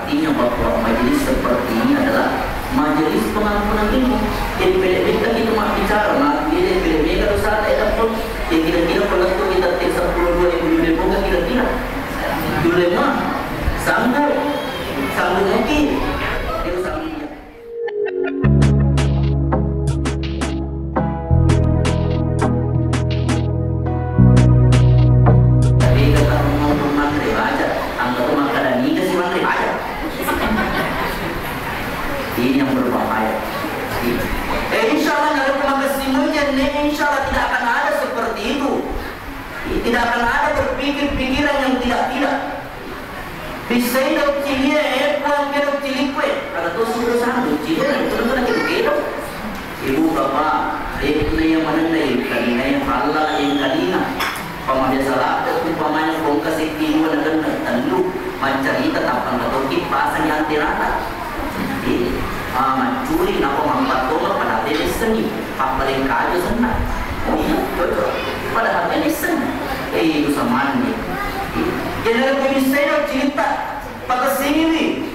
artinya bahwa majelis seperti ini adalah majelis pengampunan ilmu. Jadi beda-beda kita mau bicara, beda-beda kalau saat ada pun yang kira-kira kalau kita tek 10 2 buka kira-kira dilema sanggup mungkin itu sanggup. Tapi kalau mau mantri aja, angkat makanan ini sih mantri aja. Ini yang berbahaya. Insya Allah kalau kemakasimunya, insya Allah tidak akan ada seperti itu. Tidak akan ada berpikir-pikiran yang tidak. Bisa hidup cilia, pulang hidup cilikwe. Kalau tu suruh satu cilia, itu kita. Ibu bapak, dekna yang mana nih? Kadina yang halal yang kadina. Pamannya salah, tapi pamannya bongkar sekti dua negara tentu. Mencari tetap angkat pasang yang tirata. Mencuri napa mampat tolong pada diri seni apa yang kaya senang. Oh iya betul. Padahal ini seni. Itu sama nih. Jadi kalau bisa cerita pada sini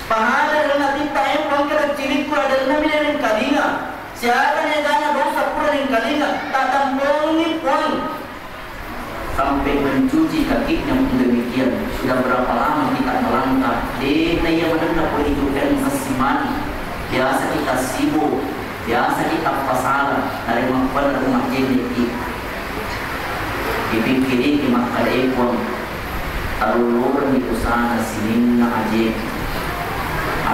pahala dengan kita yang pangkat cilik pula dan nabi yang kalinga. Siapa yang gana dosa pula yang kalinga. Tak tamponi pun sampai mencuci kakinya pun demikian. Sudah berapa lama kita melangkah dena yang menanda penunjukan masimani. Biasa kita sibuk, biasa kita pasaran dari rumah jenis dipikirin di makada ekon aluluran di usana sinina aja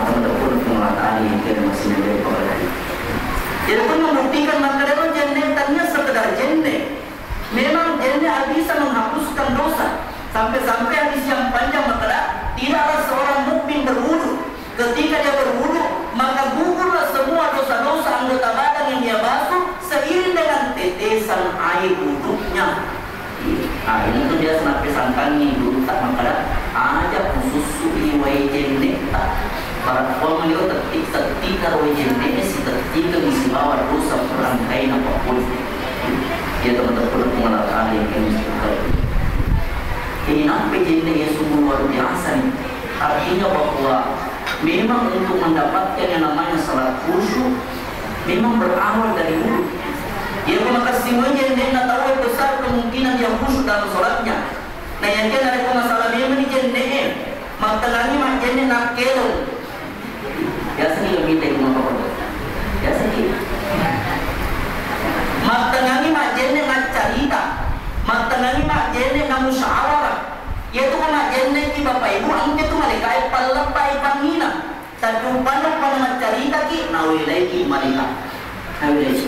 atau ataupun pengelatari yang kena masih menjadi pengelatari. Jadi pun membuktikan makada ekon jenis tanya sekedar jenis. Memang jenis bisa menghapuskan dosa. Sampai-sampai hadis yang panjang makada tidaklah seorang mukmin berwudu. Ketika dia berwudu, maka gugurlah semua dosa-dosa anggota badan yang dia basuh seiring dengan tetesan air wuduknya. Ini tuh dia sampai sangkangi dulu tak makada aja khusus iwai jenek tak. Para orang itu ketika iwai jenek si ketika misi bawa dosa perangkai apapun. Ya teman-teman pengenalan yang kami suka. Ini nampak jenek yang sungguh luar biasa nih. Artinya bahwa memang untuk mendapatkan yang namanya salat khusyuk memang berawal dari mulut. Ya kemakasimunya dia tahu besar kemungkinan yang khusyuk dalam salatnya. Nah yang kan ada masalah dia menijenne, makalani majenne nak kelo. Biasa ni lebih dari rumah apa? Biasa ni. Makalani majenne nak cerita, makalani majenne nak musyawarah. Yaitu kena jenne ki bapak ibu angke tu malaikat palepai pangina tapi upana pada cerita ki nawi lagi malaikat nawi lagi.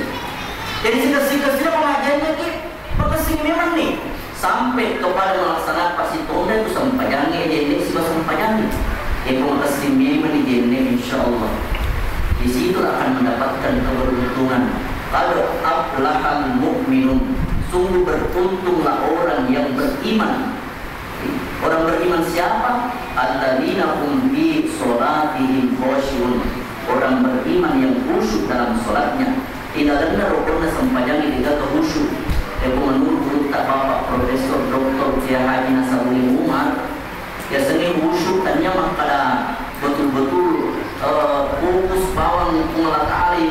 Jadi sikap-sikap kena jenne ki makasih memang nih sampai kepada melaksanakan pasti tonda itu sampai jangan jenne si sampai jangan. Itu makasih memang di jenne insyaallah. Di situ akan mendapatkan keberuntungan. Kalau aflahal mu'minun, sungguh beruntunglah orang yang beriman. Orang beriman siapa? Alladzina hum bi sholatihim khashi'un. Orang beriman yang khusyuk dalam sholatnya. Tidak dengar rukun sempajang tidak khusyuk. Aku menurut tak Bapak Profesor Dr. Kiai Haji Nasrullah Umar, ya seni khusyuk tanya makala betul-betul fokus bawang pengelatari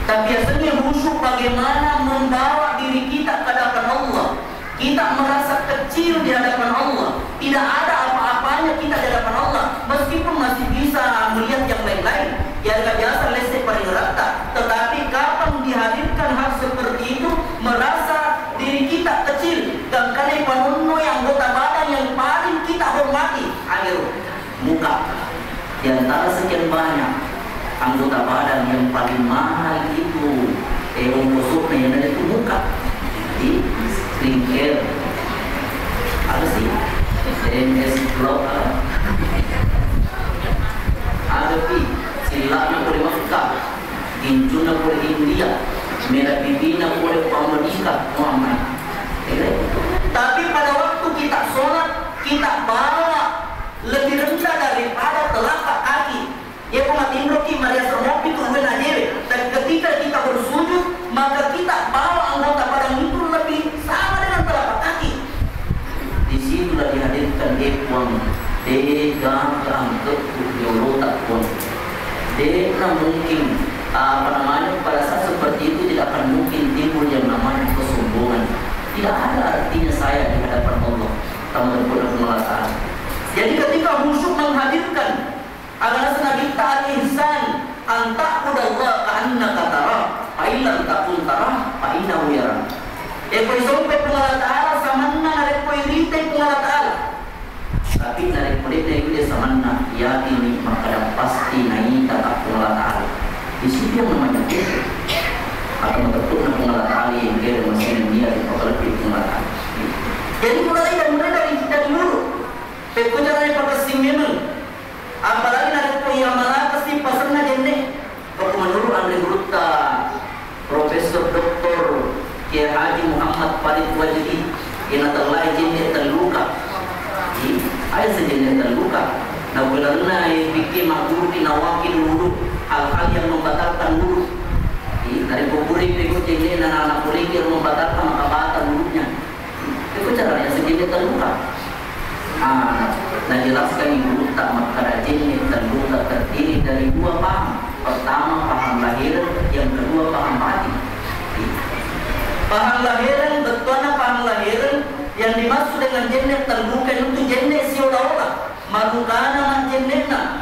tapi biasanya khusyuk bagaimana membawa diri kita ke hadapan Allah. Kita merasa kecil di hadapan Allah. Tidak ada apa-apanya kita di hadapan Allah. Meskipun masih bisa melihat yang lain-lain. Ya biasa lesek paling rata. Tetapi kapan dihadirkan hal seperti itu, merasa diri kita kecil. Dan karena penuh yang anggota badan yang paling kita hormati, akhir muka. Di antara sekian banyak anggota badan yang paling mahal itu, kusuknya yang ada itu muka. Skincare apa sih? NS Blog ada pi silapnya boleh Mekah, ginjuna boleh India, merah pipinya boleh Amerika, Muhammad. Tapi pada waktu kita sholat, kita bawa lebih rendah daripada telapak kaki. Ya pematin roki Maria Sermopi turun aja. Dan ketika kita bersujud, maka kita bawa anggota badan itu lebih sama dengan telapak kaki. Disitulah dihadirkan ikhwan gagang keturutan pun. Dia mungkin pada saat seperti itu tidak akan mungkin timbul yang namanya kesombongan. Tidak ada artinya saya di hadapan Allah. Taala. Jadi ketika khusyuk menghadirkan adalah senabi ta'al-ihsan anta'budallah ka'annaka tarah fa illam takun tarah fa innahu yarah. Kung isompe Allah Ta'ala samanna narek ko irite kung Allah Ta'ala. Tapi narek ko irite ko samanna yakini maka pasti naita ka kung Allah Ta'ala. Di situ yang namanya kufur. Atau betul na kung Allah Ta'ala yang kaya masih niya di pakalapit kung Allah Ta'ala. Jadi mulai dari mulut. Pekujaran pagkasing memang. Apalagi narek ko yang malakas di pasar na jenne. Kung menurut Andri Gurutta, Profesor Dr. Kiai Haji Muhammad Farid Wajdi yang telah jenis terluka, ayat sejenis terluka. Nah benar-benar bikin makhluk dinawaki dulu hal-hal yang membatalkan dulu. Dari kuburik ikut jenis dan anak kurik yang membatalkan maka batal dulunya. Itu caranya sejenis terluka. Nah jelaskan ibu tak maka jenis terluka terdiri dari dua paham. Pertama paham lahir, yang kedua paham mati. Paham lahiran, betulnya paham lahiran yang dimaksud dengan jenis terbuka itu jenis seolah-olah marukana macennena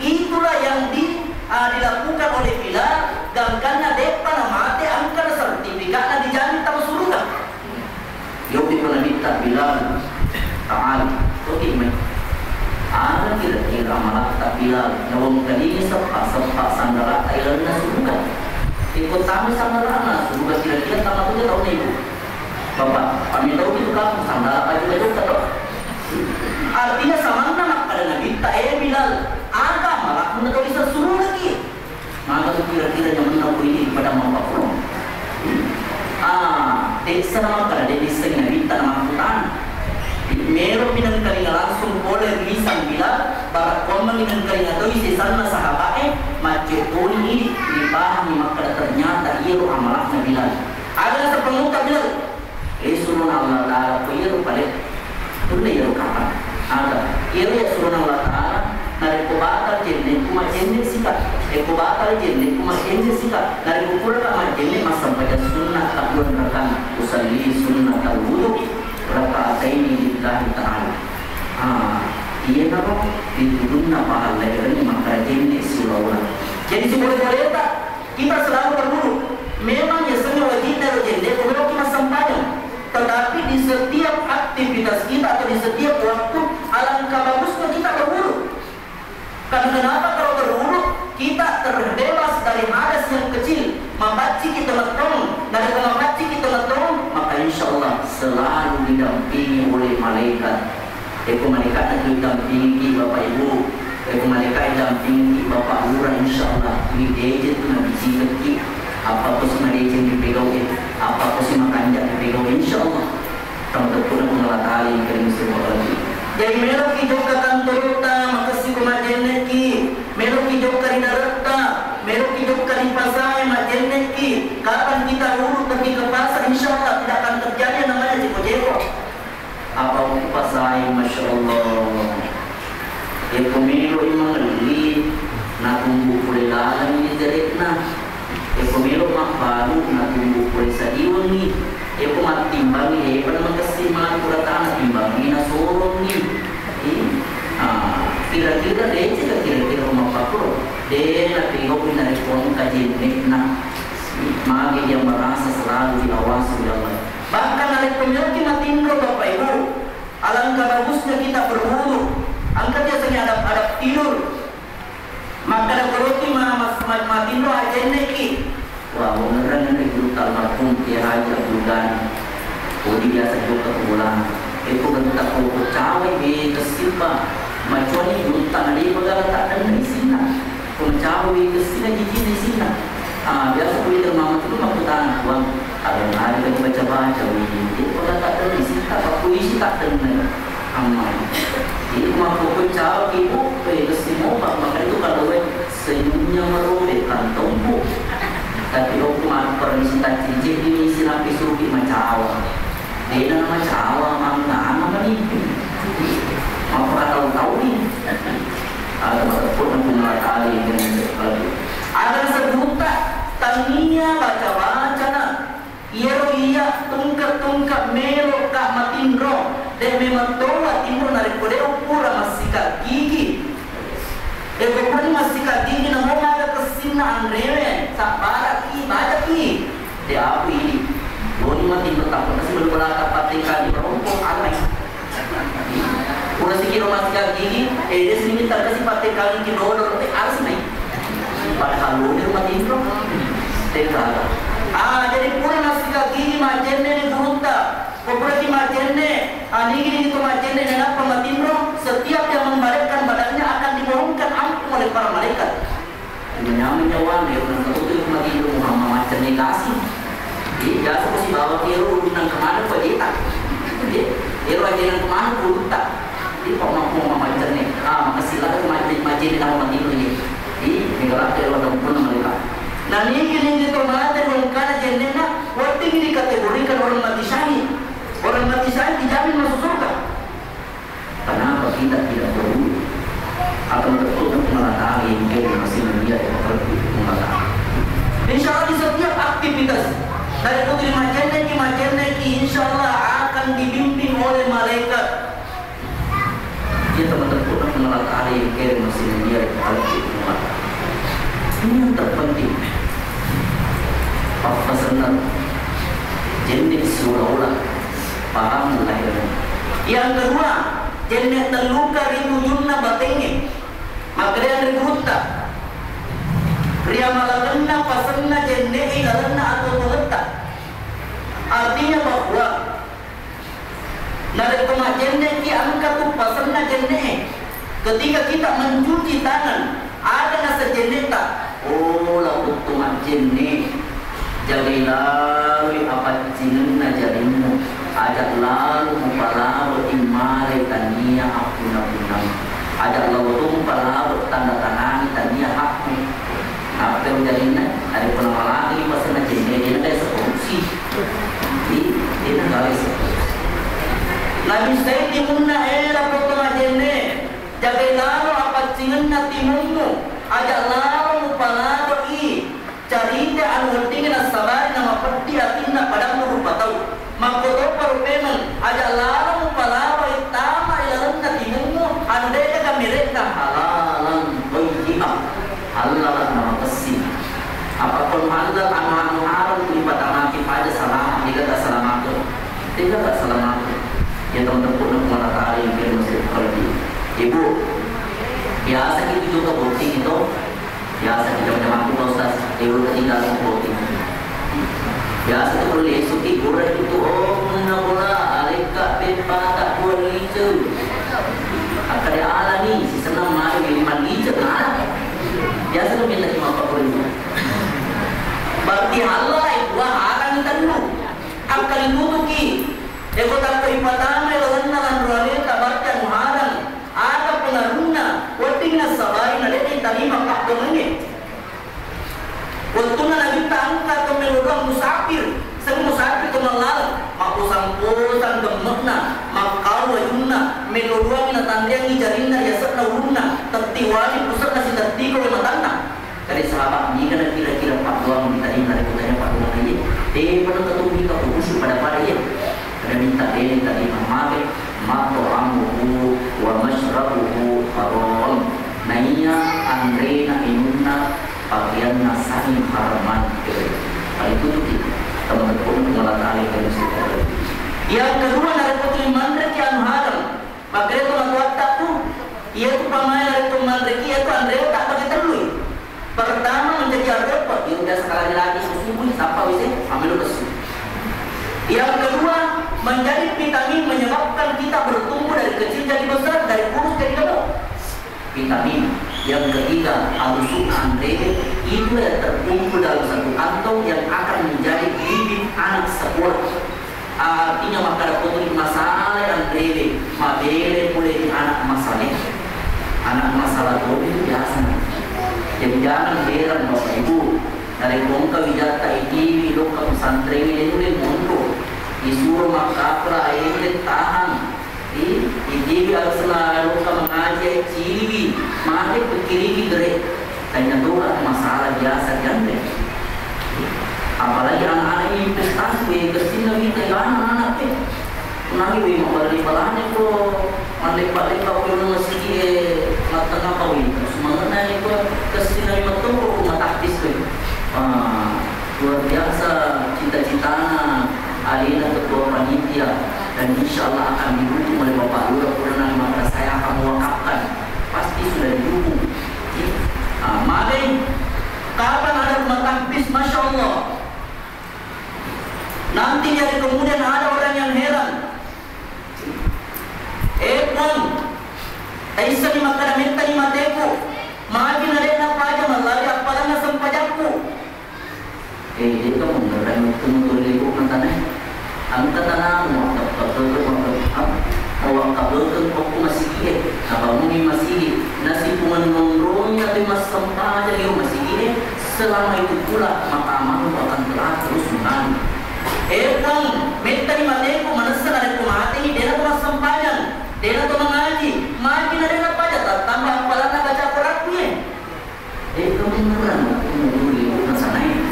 itulah yang dilakukan oleh Bilal dan karena depa mati angkat sertifikatnya dijamin tahu surga. Yogi pernah minta Bilal Ta'al oke mai ada kira-kira malah tak Bilal nawang kali sepak sandarat airnya surga. Ikut kami sama rana, sudah kira-kira sama tu dia tahu nih ibu. Bapak, kami tahu itu kamu sama apa juga tahu. Artinya sama nama pada Nabi tak Bilal agama malah menurut bisa suruh lagi. Maka tu kira-kira yang menahu ini pada mampu pun. Desa nama pada desa Nabi tak nama Quran. Mero pinang kalinga langsung boleh lisan Bilal para komen pinang kalinga tu isi sana sahabatnya macam ini dipahami maka ternyata ia amalahnya Bilal. Ada sepenguta Bilal. Surun Allah Taala punya balik. Itu dia kapan? Ada. Ia surun Allah Taala dari kubatal jenis kuma jenis sikat. Kubatal jenis kuma jenis sikat. Dari kukur kama jenis masa pada sunnah takun rakan usalli sunnah al-wudu. Raka'ataini lillahi ta'ala. Iya apa? Ditudungna pahala dari maka jenis sulawat. Jadi sebenarnya kita selalu berburu. Memang ya semua wajib dari jenis kalau kita sembahyang. Tetapi di setiap aktivitas kita atau di setiap waktu alangkah bagusnya kita berburu. Karena kenapa kalau berburu kita terbebas dari hadas yang kecil. Membaci kita metong dari membaci kita metong maka insya Allah selalu didampingi oleh malaikat. Malaikat itu didampingi Bapak Ibu. Malaikat didampingi Bapak Lurah insya Allah. Ini dejet tu nabi singkat apa pun sama dejet dipegawin, apa pun sama kanjak dipegawin insya Allah. Kamu terpulang mengalah kali kerana semua lagi. Jadi mereka hidup ke Toyota makasih kumajeneki. Mereka hidup ke Rinarata. Mereka hidup ke pasar majeneki. Kapan kita urut pergi ke pasar insya Allah tidak akan terjadi namanya jeko-jeko. Apa pasai masya Allah. Pemilu imang li na tumbuh pulih lalang ni jerekna. Pemilu mak baru na tumbuh pulih sa iwan ni. Matimbang pada makasih mak kuratan timbang na sorong ni. Kira-kira deh kira-kira rumah pakro. Deh na tengok ni na respon kajian na. Magi yang merasa selalu diawasi oleh Allah. Bahkan ada pemilik matindo Bapak Ibu. Alangkah bagusnya kita berwudu. Angkat biasanya ada tidur. Maka ada beroti matindo aja neki. Wah, beneran ini guru almarhum Kiai Haji Abdul Ghani. Odi biasa juga kebulan. Itu kan tak kau cawe di kesipa. Macam ni guru tak ada pegawai tak ada di sini. Kau cawe di sini di sini. Biasa kulit mama itu mak tanah uang. Ada hari kita baca-baca ini. Kalau tak ada di sini tak puisi tak dengar. Amal. Jadi mak kau cawe ibu kesimau maka itu kalau senyumnya merobek kantongku. Tapi aku mak permisi tak cincin ini silap disuruh macam. Dia nama cawa mangga nih. Apa tahu-tahu nih. Ada pun mengatali dengan sekali. Ada sejuta tania baca-baca nak. Iya tungkap melo kah matindro. Dan memang toa timur narik kodeo pura masih gigi. Pokoknya masih gigi na mau ada kesina andrewe. Sabara ki baca ki. Dia apa ini? Boni mati bertapa kasih berbelaka patika di perompok alai. Pura sikit masih gigi. Dia sini minta kasih patika di dolar. Alas naik. Padahal lo di rumah timur. Tidak. Jadi pura masih gigi majene ni burunta. Pura di majene. Ini itu majene dan apa matindro. Setiap yang membalikkan badannya akan dimohonkan ampun oleh para malaikat. Menyawa dia orang itu matindro Muhammad macam negasi. Dia seperti bawa dia urunan kemana pejita. Dia urunan kemana burunta. Dia kok mampu macam ni. Makasih lah majene nama matindro ni. Negara dia orang pun mereka. Nah ini itu mana orang kana jenengan. Waktu ini dikategorikan orang mati syahid. Orang mati syahid dijamin masuk surga. Kenapa kita tidak perlu atau betul-betul mengetahui mungkin masih melihat yang mengetahui. Insya Allah di setiap aktivitas dari putri majene ki insya Allah akan dibimbing oleh malaikat. Dia teman-teman mengetahui mungkin masih melihat yang mengetahui. Ini yang terpenting. Apa senang jenis suraulah paham lahirnya. Yang kedua, jenis terluka rinuyunna batenge. Maka dia berhutang. Ria malakanna pasanna jenis ilaranna atau terletak. Artinya bahwa dari kemajenis ki angkat tu pasanna jenis. Ketika kita mencuci tangan, ada nasa jenis tak? Oh, lalu tu jenis. Jadi lalu apa jinna jadimu ajak lalu mempalaru imare tania apuna-puna ajak lalu mempalaru tanda tangan tania hakmu apa yang jadinya ada penawar lagi pasal jinna dia kayak sekursi dia kayak sekursi Nabi saya timunna era potong jinna jadi lalu apa jinna timunmu ajak lalu mempalaru carita anu penting na sabar nama peti atina pada rupa tahu maka paru memang ada larang palawa itama ilaran timumu ande ka mereka halalan thayyibah halalan nama kasih apapun halal anu haram ibadah mati pada salam tidak selamat tidak selamat ya teman-teman mengatakan yang masih kerja ibu biasa itu juga bukti itu biasa kita macam proses euro ketinggalan voting biasa itu perlu isuki gurau itu bola alika pepata dua liter akan dia alami si senang malu 5 liter nah biasa tu minta 50 berarti Allah itu akan tentu akan nutuki ekotak peripatama lawanna lan roaleta berarti muharam ada pengaruhnya watingna sabarin ada yang terima pakdomnya waktu nabi tangkat kemeluruh musafir sering musafir kemelar maku sampusan gemekna makau wajunna meluruh mina tandang ijarina ya sekna uruna tertiwali pusat nasi tertiko ke matana dari sahabat ini kan kira-kira pakdom kita ini dari kutanya pakdom ini pernah ketemu kita khusus pada ya ada minta ini tadi memakai mato amuhu wa masyrabuhu haram naiya andrena inunna pakaianna sahih haraman itu tuh teman-teman melatari dari situ. Yang kedua dari putri mandreki anu haram maka itu matuat takku ia itu pamain dari putri mandreki itu andrena tak pakai terlui pertama menjadi repot dia udah sekali lagi subuh sampai wis ambil besu. Yang kedua, menjadi vitamin menyebabkan kita bertumbuh dari kecil jadi besar, dari kurus jadi gemuk. Vitamin. Yang ketiga, alusuk andre itu yang terkumpul dalam satu kantong yang akan menjadi bibit anak sebuah. Artinya maka ada putri masalah andre, mabele boleh di anak masalah. Anak masalah itu biasa. Jadi jangan heran bapak ibu. Dari bongka wijata ini loka pesantren ini mundur disuruh makapra ini tahan biasa kan deh. Apalagi anak-anak ini investasi kesini kita anak-anak deh. Nanti we mabalik balanya ko malik-balik kau yang masih matang kau ini terus mengenai itu kesini lagi betul ko mataktis ko. Luar biasa cita-citanya Alina ketua panitia dan insya Allah akan didukung oleh Bapak Lurah Purna maka saya akan mewakafkan pasti sudah didukung. Mari kapan ada rumah takbis Masya Allah nanti dari kemudian ada orang yang heran Taisa ni makadamenta ni mateko maagi na rin ang paja malari at pala na sampajakku dia kamu ngeran tumutuloy ko ng tanay ang tatanang mo awak kabutong ko masigi apa muni masigi nasi pumanong niya di mas sampaja yung masigi selama itu pula maka amamu akan terus menang menta ni mateko manasa na rin kumahati ni dia na sampajan dia tu mengaji, makin ada apa aja, tambah pala nak baca Qurannya. Kebenaran, menurut sana ini,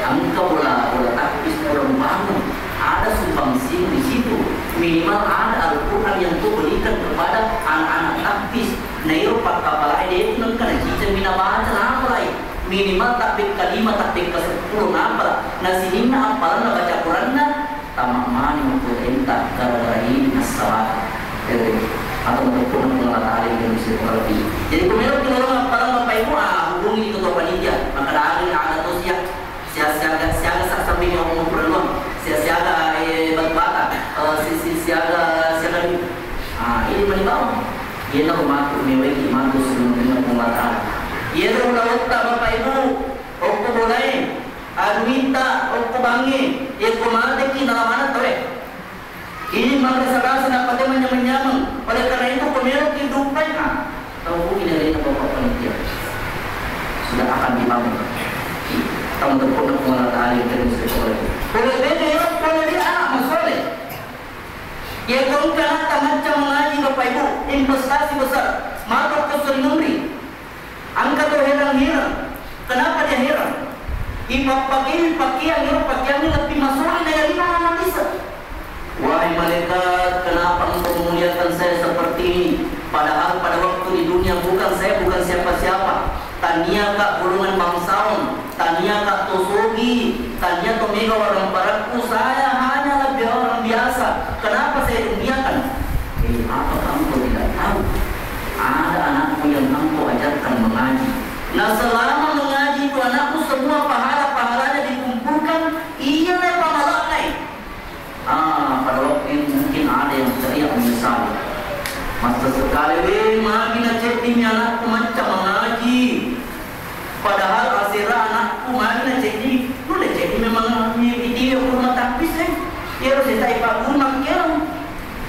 angka bola takbis orang bangun, ada sumbangsi di situ, minimal ada Al-Quran yang tu berikan kepada anak-anak takbis. Nairo pak kapal dia itu nak cicing mina baca apa lagi, minimal takbir kalimat takbir ke-10 apa, nasi nina apa nak baca Qurannya, tamak mani untuk entah gara-gara ini masalah. Atau menghukum pengelola yang bisa mengerti. Jadi kemudian kalau para bapak ibu hubungi ketua panitia, maka ada terus ya siaga sampai yang mau berluang, siaga bata, siaga ini menibau. Ia nak masuk meweki masuk sebelum dengan pengelola. Ia udah bapak ibu, okko boleh, minta okko bangi, ia komande kita mana tu ini maka serasa dapat menyamang. Oleh karena itu pemilu kehidupan tahu ini dari bapak panitia sudah akan dibangun. Kamu terpukul mengenal dari sekolah. Boleh beda kalau dia anak masoleh. Dia kongkan macam mengaji bapak ibu investasi besar. Maka kau sering memberi. Angkat tu heran. Kenapa dia heran? Pakaian ini lebih masoleh dari mana bisa? Wahai malaikat, kenapa engkau memuliakan saya seperti ini? Padahal pada waktu di dunia bukan siapa-siapa. Tania kak golongan bangsawan, tania kak tosogi, tania tomega orang baratku. Saya hanya lebih orang biasa. Kenapa saya duniakan? Apa kamu tidak tahu? Ada anakku yang engkau ajarkan mengaji. Nah selama mengaji itu anakku semua pahala-pahalanya dikumpulkan. Iya lepas malak naik. Pada waktu itu mungkin ada yang teriak menyesal. Masa sekali makin cek ini anakku macam mengaji. Padahal asira anakku makin cek ini, boleh cek ini memang video rumah takbis dia harus saya pakai mak kira.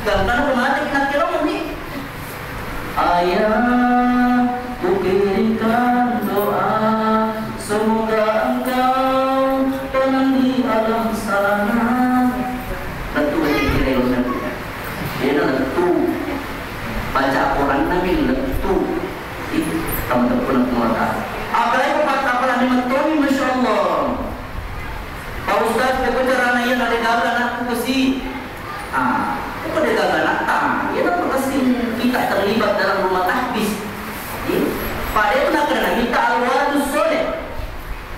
Karena kemarin kita kira ni. Ayah, kukirimkan doa semoga engkau tenang di alam sana. Dia letu baca Quran Nabi letu itu kamu tak pernah mengenal. Apalagi kata-kata ni mentoni Masya Allah. Pak Ustaz berbicara yang ada gagal aku kasi. Apa dia gagal nak? Dia nak kasi kita terlibat dalam rumah tahbis. Pada itu nak kena kita al-waladus soleh.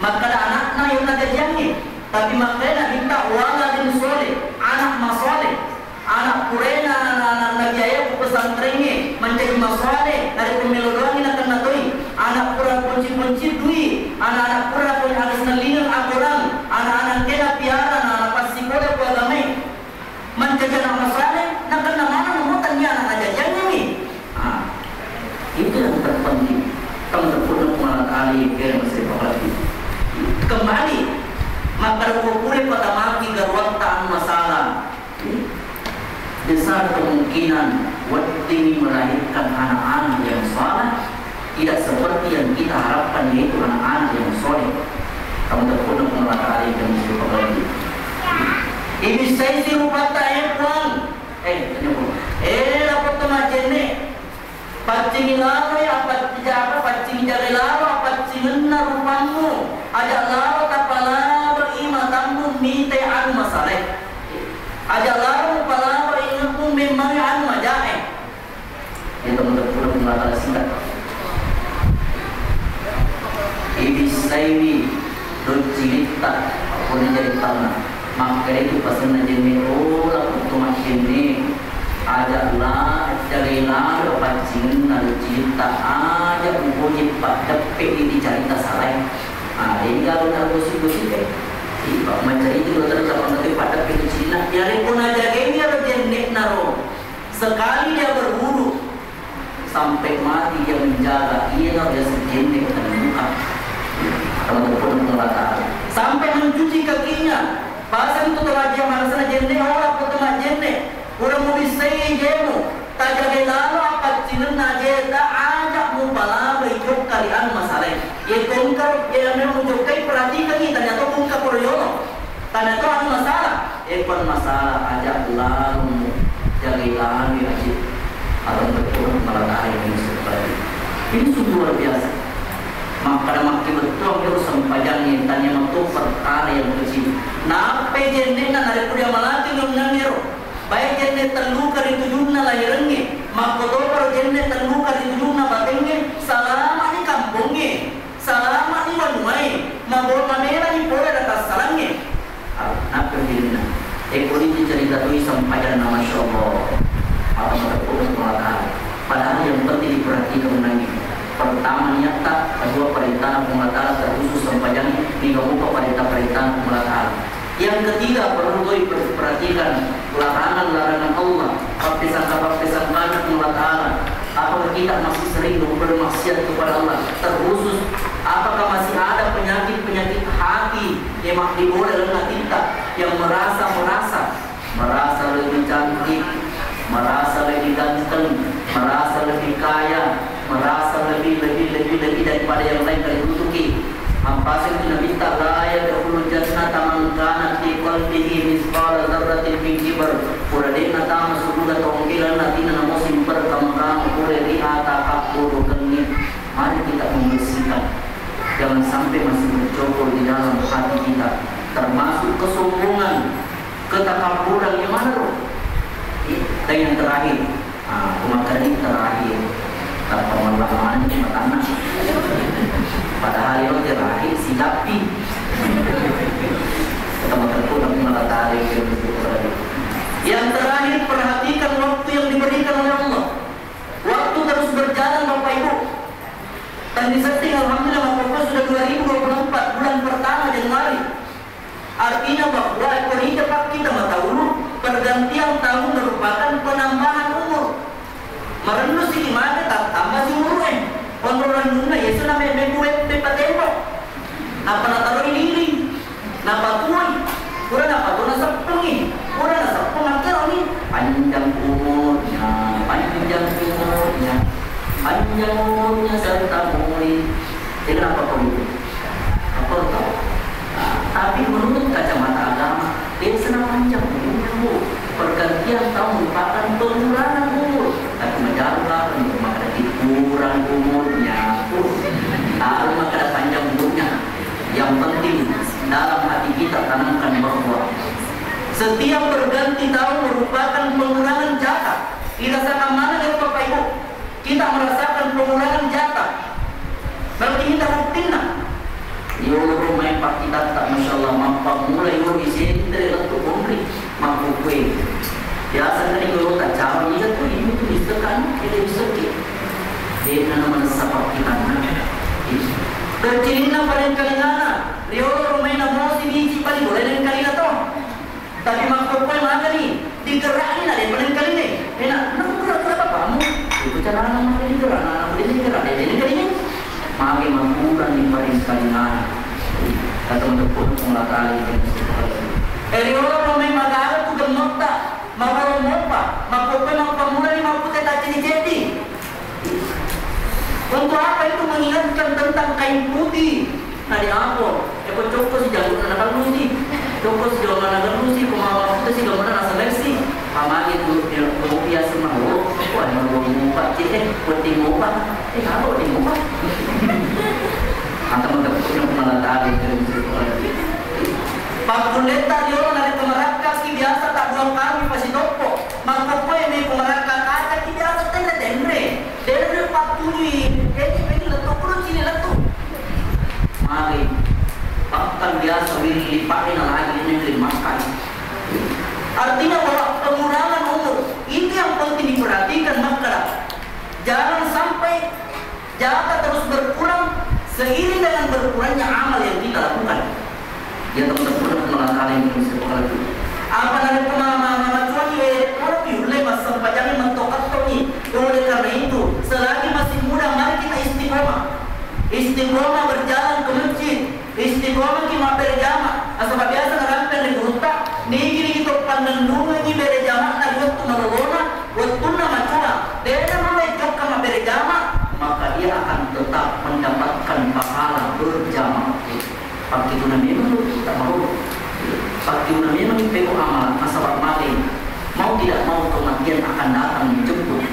Maka ada anak-anak yang nak jangin. Tapi makanya kita waladun soleh, anak masoleh. Anak kurena anak biaya pesantrennya menjadi masalah dari pemiluan ini akan natoi anak kurang kunci duit anak kurang punya harus nelingan aturan anak kena piara anak pasti boleh buat damai menjadi anak masalah nak kena mana memutarnya anak aja jangan ni itu yang terpenting kamu terpuruk malah kali kira masih berarti kembali maka kupure pada mati garuan tak masalah. Besar kemungkinan waktu melahirkan anak-anak yang saleh tidak seperti yang kita harapkan yaitu anak-anak yang soleh. Kamu terpuruk melakari dan berkembali. Ini saya si rupata puan. Dapat macam ni. Pacing lama ya, pacing jaga lama, pacing benar rupamu. saiwi don cerita apa jadi tanah maka itu pasal najene ora kutu makene ajaklah jadilah pancing nalu cerita aja punya pada di cerita salah ini kalau nalu sih kan mencari itu terus apa nanti pada cerita ya pun aja ini harus jenek naro sekali dia berburu sampai mati dia menjaga ia dia sejenek dan muka kalau pun mengatakan sampai mencuci kakinya pasal itu telah dia merasa jenek orang pun telah jenek orang mau bisa jemu tak jadi lalu apa cina najeda ajak mubala berikut kalian masalah ya kongkar ya memang jokai perhatikan kita ternyata kongkar koryono ternyata ada masalah pun masalah ajak lalu jadi lalu ya cik atau betul malah ini seperti ini sungguh luar biasa maka makin betul harus sempajangnya tanya waktu perkara yang kecil nape jenengan ada kuda malati ngamnamiro baik jenne terluka di tujuhna lahirnya maka kalau jenne terluka di tujuhna batengnya selama di kampungnya selama di wanumai mabol mamera di pola atas salangnya apa jenengan ini cerita tu sampaikan nama Allah atau mereka mengatakan padahal yang penting diperhatikan menangis pertama nyata kedua perintah Allah terkhusus sampaikan tiga muka perintah Allah yang ketiga perlu diperhatikan larangan Allah baptisan banyak Allah apakah kita masih sering bermaksiat kepada Allah terkhusus apakah masih ada penyakit hati yang diboleh dengan kita yang merasa lebih cantik merasa lebih ganteng merasa lebih kaya merasa lebih daripada yang lain kali tutuki ampasin itu Nabi ta'ala dahulu jannata man kana fi qalbihi mithqala dzarratin min kibar puradena tama subuga tongkilan natina namosim perkamkam pure rihata kakuru kenit mari kita membersihkan jangan sampai masih bercokol di dalam hati kita termasuk kesombongan ketakaburan yang mana loh dan yang terakhir pemakaian terakhir tanpa melawan tanah padahal yang terakhir si Dapi teman-teman pun malah tarik yang terakhir perhatikan waktu yang diberikan oleh Allah waktu terus berjalan Bapak Ibu dan disetting alhamdulillah Bapak Ibu sudah 2024 bulan pertama Januari artinya bahwa ekor hidup kita dahulu pergantian tahun merupakan penambahan umur merenung sih gimana tambah si umur penurunan dunia ya sudah membuat tempat apa nak taruh ini napa tuai kurang apa tuh nasepungi kurang nasepung angker ini panjang umurnya serta mulia jadi apa begitu apa tahu tapi menurut kacamata agama dia senang panjang umurnya pergantian tahun merupakan pengurangan umur tapi menjaga maka kurang umurnya lalu maka panjang umurnya yang penting dalam hati kita tanamkan bahwa setiap berganti tahun merupakan pengurangan jatah dirasakan mana dari Bapak Ibu kita merasakan pengurangan jatah berarti kita rutinnya yo rumah pak kita tak Masya Allah mampak mulai yo isi dari letuk umri mampu kue biasa kan itu tak jauh ini tuh ini tuh disekan kita disekit dia nama sabab kita tercilina paling kali nana rio rumah nama si biji paling boleh dan kali nato tapi mampu kue mana nih digerakin ada paling kali nih enak kenapa kamu itu cara nama digerak nama digerak jadi kalinya mari mampuran di paling kali nana kata untuk mengatasi Eriola rumah magara tu gemuk tak magara mopa makupe mampuan mampu tak jadi untuk apa itu mengingatkan tentang kain putih nadi apa cokos si jago anak lusi cokos jago anak lusi kumawa itu si jago anak seleksi pamagi itu biasa mau wah mau mupa putih mupa apa putih mupa atau mendapat yang mengalami Pak Pendeta dia dari pemerintah si biasa tak buang kami pasti topo maka kue ini pemerintah kata kita biasa tidak dendre Pak Tuli ini letuk perut sini letuk mari seiring dengan berkurangnya amal yang kita lakukan. Ya teman-teman mengatakan yang bisa itu. Apa nanti pemahaman cuci orang diulai masa panjangnya mentokat toni. Oleh karena itu, selagi masih muda mari kita istiqomah. Istiqomah berjalan ke masjid, istiqomah kita berjamaah. Asal biasa ngerampel di hutan, niki kita pandang nungu ini berjamaah na waktu merona, waktu nama cura. Dia mulai jok kama berjamaah, maka dia akan tetap mendapatkan pahala berjamaah. Pakti itu memang kita mau. Pakti itu memang itu amal asal mati. Mau tidak mau kematian akan datang menjemput.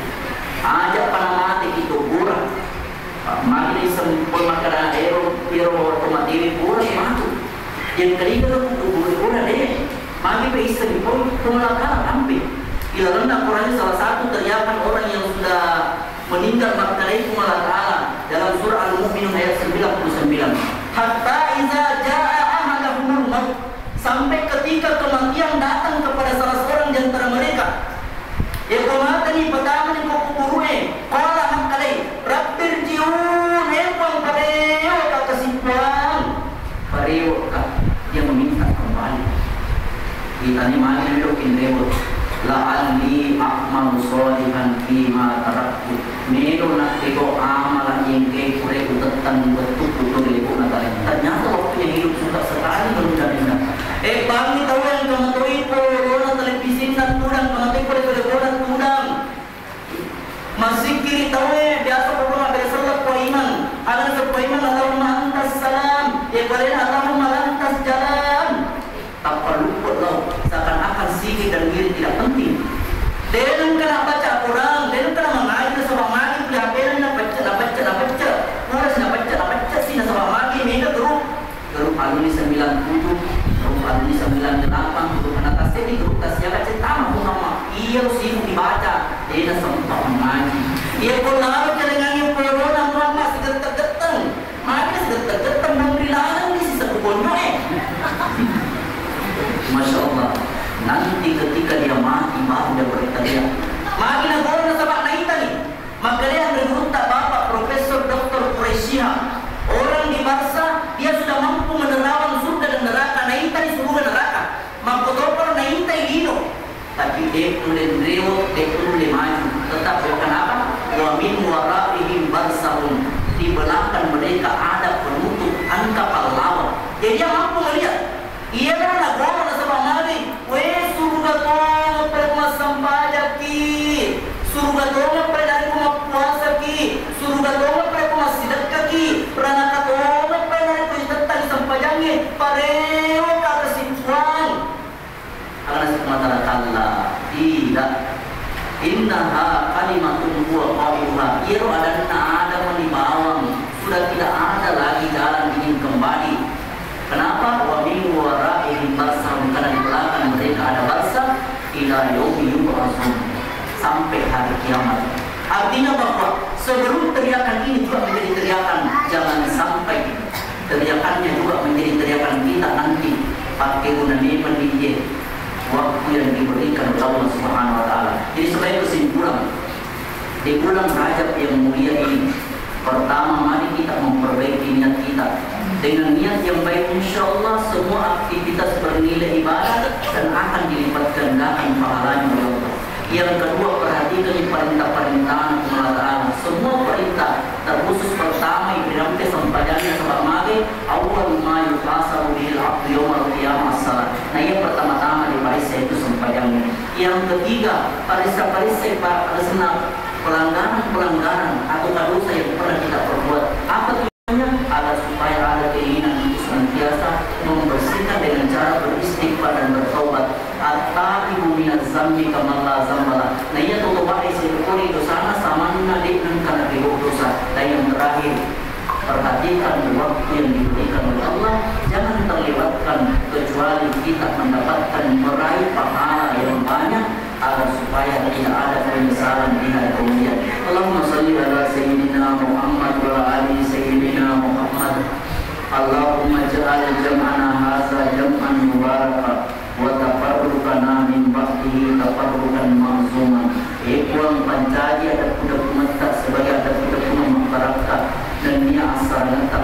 Ajak para mati itu kurang. Mati sempur makanan aero otomatis kurang matu. Yang ketiga itu kurang deh. Mati berisi pun pengelakar hampir. Bila rendah Qurannya salah satu teriakan orang yang sudah meninggal maka itu pengelakar dalam surah Al-Mu'minun ayat 99. Hatta iza jaa ahadahumul maut, sampai ketika kematian datang kepada salah seorang di antara mereka. Ekomatani pertama ni kukuruhe, qala hakkalai, rabbirji'un empang pareo tak kesimpulan. Pareo dia meminta kembali. Kita ni mari melokin rewot. La'alli a'malu sholihan fima taraktu. Meno nak teko amalan yang ke kure utetan betul-betul lepo nak. Ternyata waktunya hidup sudah sekali menunda-nunda. Bagi tahu yang kematui corona televisi dan tudang kematui corona tudang. Masih kiri tahu biasa corona berselat poiman. Ada sepoiman Allahumma antas salam. Kalian Allahumma lantas jalan. Tak perlu lo seakan-akan sikit dan diri tidak penting. Dengan kena baca Quran, dengan kena mengaji sama magi beli HP nak baca. Harus nak baca sih nak sama magi minta grup alumni 90, grup alumni 98, grup anak tas ini grup tas yang baca tamu pun nama. Iya sih dibaca, dia sempat mengaji. Ia pun lalu dengan yang corona mama segetar-getar, magi segetar-getar memberi larang di sisa kebunnya. Masya Allah. Nanti ketika dia mati baru dia berteriak. Mati nak corona sebab naita ni. Maka dia berhutang bapak Profesor Dr. Quraisy. Orang di Barsa dia sudah mampu menerawang surga dan neraka. Naita di surga neraka. Mampu topor naita hino. Tapi dia boleh maju. Tetap kenapa? Wa min waraihim barsahun. Di belakang mereka ada penutup angka pahlawan. Jadi dia mampu melihat. Ia adalah gua sebab mari. Weh surga tolong perma sampaya ki. Surga tolong dari rumah puasa ki. Surga tolong dari rumah sedekah ki. Pranaka tolong dari kuitan sampayangi. Pareo ka kesimpulan. Akan sematara kalla. Tidak. Innaha kalimatun huwa qailuha. Ia ada menibawang. Sudah tidak ada lagi jalan ingin kembali. Kenapa? Wa min waraihim barsahum, karena di belakang mereka ada barsah ila yaumi yub'atsun, sampai hari kiamat. Artinya bahwa sebelum teriakan ini juga menjadi teriakan, jangan sampai teriakannya juga menjadi teriakan kita nanti. Pakai guna mendidik waktu yang diberikan oleh Allah Subhanahu wa taala. Jadi sebagai kesimpulan di bulan Rajab yang mulia ini, pertama mari kita memperbaiki niat kita. Dengan niat yang baik, insya Allah semua aktivitas bernilai ibadah dan akan dilipat gandakan pahalanya oleh Allah. Yang kedua, perhatikan perintah-perintah Allah. Semua perintah, terkhusus pertama yang dirampai sampaiannya sebab mari awal ma yuhasabu bil abdi yaumil qiyamah as-salat. Nah, yang pertama-tama di parisa itu sampaiannya. Yang ketiga, parisa-parisa para pelanggaran atau dosa yang pernah kita perbuat. Apa tujuannya? Agar supaya ada keinginan untuk senantiasa membersihkan dengan cara beristighfar dan bertaubat. At-taibu minaz zambi kama la zambala. Nah, ia tobat istighfar dosa sama nadik dan karena dosa. Dan yang terakhir, perhatikan waktu yang diberikan oleh Allah, jangan terlewatkan kecuali kita mendapatkan meraih pahala yang banyak agar supaya tidak ada penyesalan di hari kemudian. Allahumma salli ala sayyidina Muhammad wa ala ali sayyidina Muhammad. Allahumma ja'al jam'ana hadza jam'an mubaraka wa tafarruqana min ba'dihi tafarruqan ma'zuman. Ekuang pancaji ada kuda kumata sebagai ada kuda kumata dan dia asal tak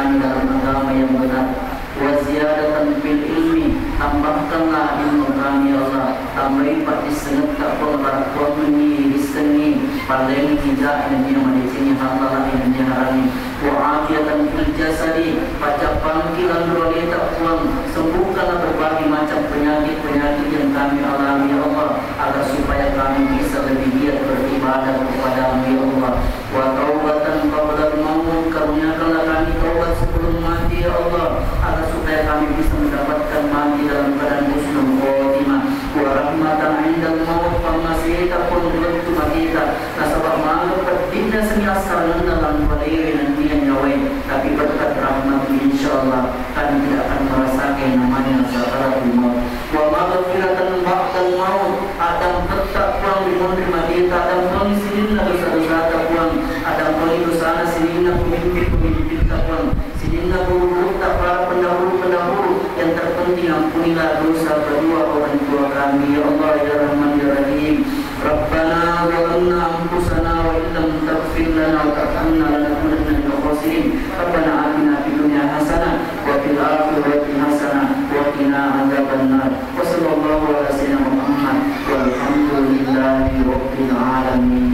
kami dalam agama yang benar. Wa ziyadatan fil ilmi, tambahkanlah ilmu kami ya Allah. Tambahi pati sengat tak penggerak kuamni diseni paling tidak ini manisini halal ini harami. Wa afiatan fil jasadi, pacak pangkilan roda tak puang, sembuhkanlah berbagai macam penyakit-penyakit yang kami alami ya Allah, agar supaya kami bisa lebih giat beribadah kepada-Mu ya Allah. Wa taubatan qabla al-maut, karuniakanlah kami taubat sebelum mati ya Allah, agar supaya kami bisa mendapatkan mati dalam keadaan husnul khotimah. Wa rahmatan 'indal maut, pamasita pun belum kita nasabah malu pedina seni asal dalam badai nanti yang nyawai, tapi berkat rahmat insyaallah kami tidak akan merasakan namanya sakaratul maut. Wa maghfiratan ba'dal maut, adam tetap puang di menerima kita, adam puang sinina dosa-dosa tak puang, adam puang dosa sinina pemimpin tak puang, sinina guru tak para pendahulu yang terpenting ampunilah dosa kedua orang tua kami ya Allah ya Rahman ya Rahim. Rabbana zalamna anfusana wa illam taghfir lana wa tarhamna lanakunanna minal khasirin. Rabbana atina fid dunya hasanah wa fil akhirati hasanah wa qina adzabannar. Wa sallallahu ala sayyidina Muhammad walhamdulillahi rabbil alamin.